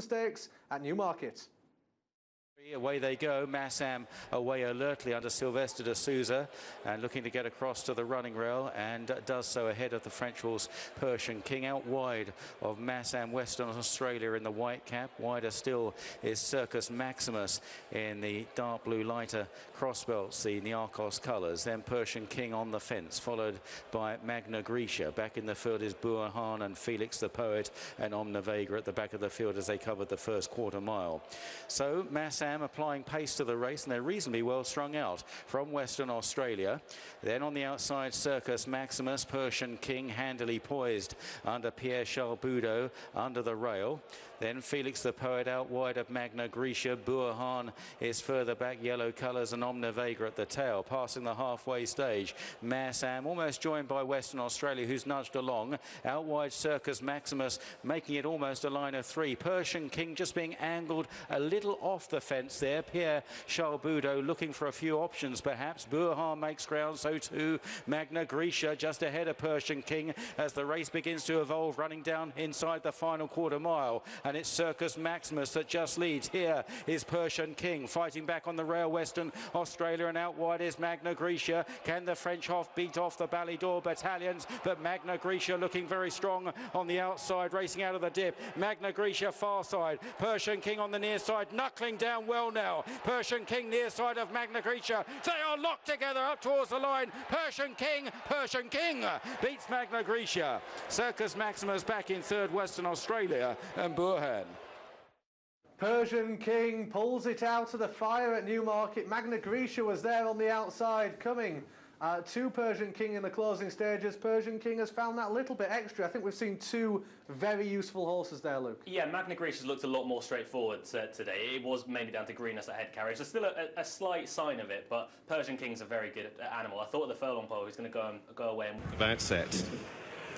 Stakes at Newmarket. Away they go, Massam away alertly under Sylvester de Souza and looking to get across to the running rail, and does so ahead of the French horse Persian King. Out wide of Massam, Western Australia in the white cap. Wider still is Circus Maximus in the dark blue lighter crossbelts, the Niarchos colours. Then Persian King on the fence, followed by Magna Grecia. Back in the field is Buahan and Felix the Poet and Omna Vega at the back of the field as they covered the first quarter mile. So Massam applying pace to the race, and they're reasonably well strung out from Western Australia. Then on the outside, Circus Maximus, Persian King handily poised under Pierre Charles Boudot under the rail. Then Felix the Poet out wide of Magna Grecia. Buahan is further back, yellow colours, and Omna Vega at the tail. Passing the halfway stage, Massam almost joined by Western Australia, who's nudged along. Out wide, Circus Maximus making it almost a line of three. Persian King just being angled a little off the fence there. Pierre Charles Boudot looking for a few options perhaps. Buahan makes ground, so too Magna Grecia just ahead of Persian King as the race begins to evolve, running down inside the final quarter mile. And it's Circus Maximus that just leads. Here is Persian King fighting back on the rail, Western Australia, and out wide is Magna Grecia. Can the French Hoff beat off the Ballydor battalions? But Magna Grecia looking very strong on the outside, racing out of the dip. Magna Grecia far side, Persian King on the near side, knuckling down well now. Persian King near side of Magna Grecia. They are locked together up towards the line. Persian King beats Magna Grecia. Circus Maximus back in third, Western Australia and Burhan. Persian King pulls it out of the fire at Newmarket. Magna Grecia was there on the outside, coming to Persian King in the closing stages. Persian King has found that little bit extra. I think we've seen two very useful horses there, Luke. Yeah, Magna Grecia's looked a lot more straightforward today. It was mainly down to Guineas at head carriage. There's still a slight sign of it, but Persian King's a very good animal. I thought at the furlong pole he was going to go away. About set.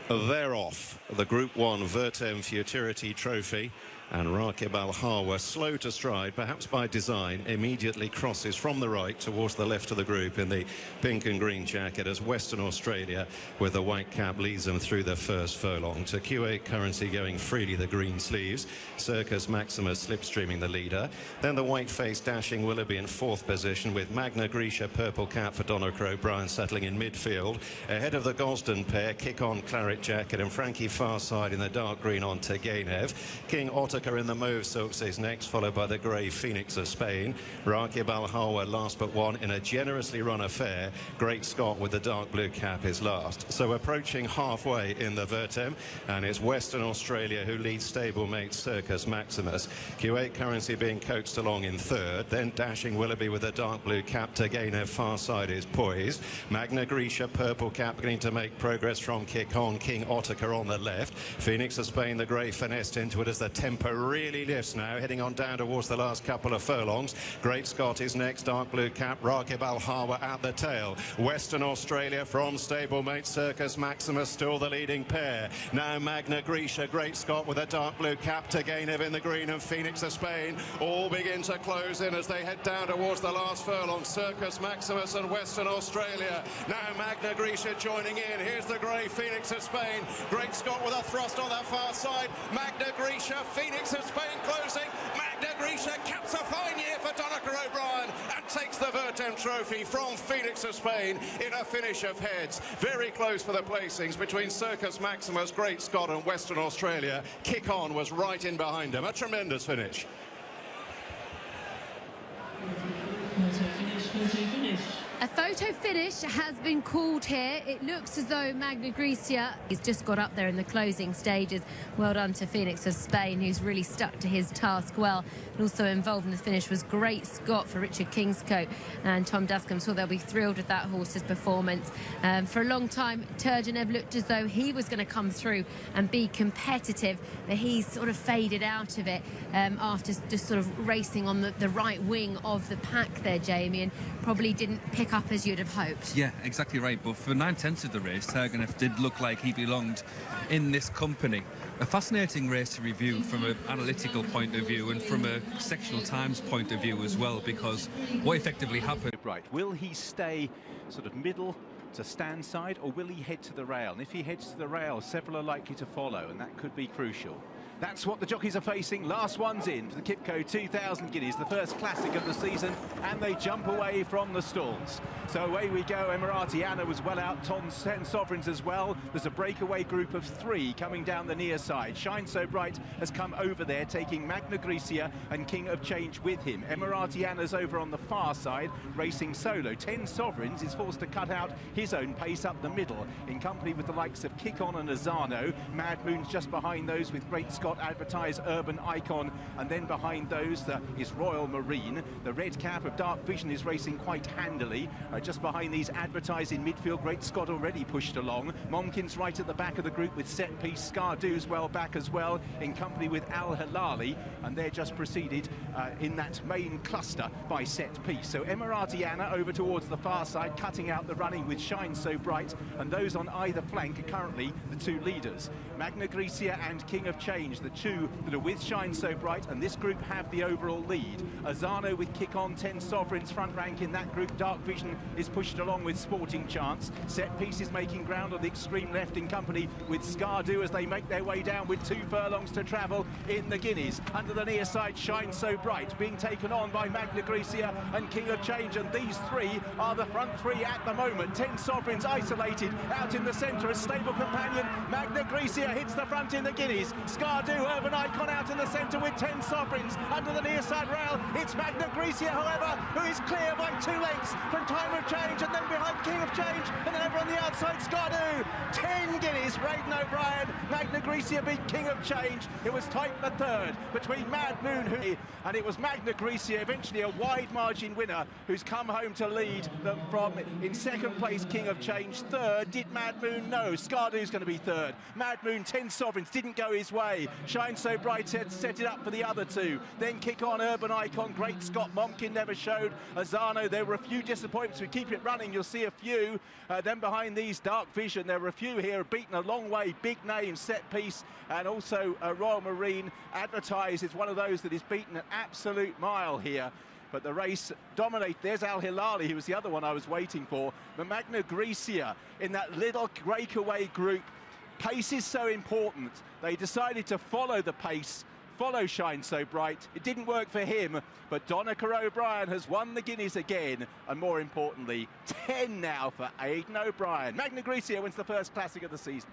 They're off. The Group 1 Vertem Futurity Trophy. And Rakib Al-Hawa, slow to stride, perhaps by design, immediately crosses from the right towards the left of the group in the pink and green jacket as Western Australia with the white cap leads them through the first furlong. To Q8 Currency going freely, the green sleeves. Circus Maximus slipstreaming the leader. Then the white-faced Dashing Willoughby in fourth position with Magna Grecia purple cap for Donald O'Brien settling in midfield. Ahead of the Gosden pair, Kick On Claret jacket and Frankie Farside in the dark green on Turgenev. King Otter in the mauve silks is next, followed by the grey Phoenix of Spain. Rakib Al-Hawa last but one in a generously run affair. Great Scott with the dark blue cap is last. So approaching halfway in the Vertem, and it's Western Australia who leads stablemate Circus Maximus. Q8 Currency being coaxed along in third, then Dashing Willoughby with the dark blue cap. Turgenev far side is poised. Magna Grecia purple cap beginning to make progress from Kick On. King Otica on the left. Phoenix of Spain, the grey finessed into it as the tempo really lifts now, heading on down towards the last couple of furlongs. Great Scott is next, dark blue cap. Rakib Al-Hawa at the tail. Western Australia from stablemate Circus Maximus still the leading pair. Now Magna Grecia, Great Scott with a dark blue cap. Turgenev in the green and Phoenix of Spain all begin to close in as they head down towards the last furlong. Circus Maximus and Western Australia. Now Magna Grecia joining in. Here's the grey Phoenix of Spain. Great Scott with a thrust on that far side. Magna Grecia, Phoenix of Spain closing. Magna Grecia caps a fine year for Donnacha O'Brien and takes the Vertem Trophy from Phoenix of Spain in a finish of heads. Very close for the placings between Circus Maximus, Great Scott and Western Australia. Kick On was right in behind him. A tremendous finish. A photo finish has been called here. It looks as though Magna Grecia has just got up there in the closing stages. Well done to Phoenix of Spain, who's really stuck to his task well. And also involved in the finish was Great Scott for Richard Kingscote and Tom Duscombe. So they'll be thrilled with that horse's performance. For a long time, Turgenev looked as though he was going to come through and be competitive, but he's sort of faded out of it after just sort of racing on the right wing of the pack there, Jamie, and probably didn't pick up as you'd have hoped. Yeah, exactly right. But for 9/10 of the race, Turgenev did look like he belonged in this company. A fascinating race to review from an analytical point of view and from a sectional times point of view as well, because what effectively happened... Right, will he stay sort of middle to stand side, or will he head to the rail? And if he heads to the rail, several are likely to follow, and that could be crucial. That's what the jockeys are facing. Last one's in for the Kipco 2000 Guineas, the first classic of the season, and they jump away from the stalls. So away we go. Emirati Anna was well out, 10 Sovereigns as well. There's a breakaway group of 3 coming down the near side. Shine So Bright has come over there, taking Magna Grecia and King of Change with him. Emirati Anna's over on the far side, racing solo. 10 Sovereigns is forced to cut out his own pace up the middle, in company with the likes of Kick On and Azano. Mad Moon's just behind those with Great Scott Advertise, Urban Icon, and then behind those is Royal Marine. The red cap of Dark Vision is racing quite handily. Just behind these, Advertise in midfield. Great Scott already pushed along. Momkin's right at the back of the group with Set Piece. Scardu's well back as well, in company with Al Hilali, and they're just preceded in that main cluster by Set Piece. So Emirati Anna over towards the far side, cutting out the running with Shine So Bright, and those on either flank are currently the 2 leaders. Magna Grecia and King of Change, the 2 that are with Shine So Bright, and this group have the overall lead. Azano with Kick On, 10 Sovereigns front rank in that group. Dark Vision is pushed along with Sporting Chance. Set Piece is making ground on the extreme left in company with Scardu as they make their way down with 2 furlongs to travel in the Guineas. Under the near side, Shine So Bright being taken on by Magna Grecia and King of Change, and these 3 are the front 3 at the moment. 10 Sovereigns isolated out in the centre as stable companion. Magna Grecia hits the front in the Guineas. Scardu, Urban Icon out in the centre with 10 Sovereigns. Under the near side rail, it's Magna Grecia, however, who is clear by 2 lengths from Time of Change, and then behind King of Change, and then over on the outside, Scardu. 10 Guineas, Braden O'Brien. Magna Grecia beat King of Change. It was tight the third between Mad Moon, and it was Magna Grecia, eventually a wide margin winner, who's come home to lead them from, in second place, King of Change. Third, did Mad Moon? No, Scardu's going to be third. Mad Moon, 10 Sovereigns, didn't go his way. Shine So Bright set it up for the other 2. Then Kick On, Urban Icon, Great Scott, Momkin never showed. Azano, there were a few disappointments. We keep it running, you'll see a few. Then behind these, Dark Vision, there were a few here beaten a long way. Big names, Set Piece, and also Royal Marine. Advertise is one of those that is beaten an absolute mile here. But the race dominated. There's Al Hilali, who was the other one I was waiting for. But Magna Grecia in that little breakaway group. Pace is so important. They decided to follow the pace, follow Shine So Bright. It didn't work for him, but Donica O'Brien has won the Guineas again, and more importantly, 10 now for Aidan O'Brien. Magna Grecia wins the first classic of the season.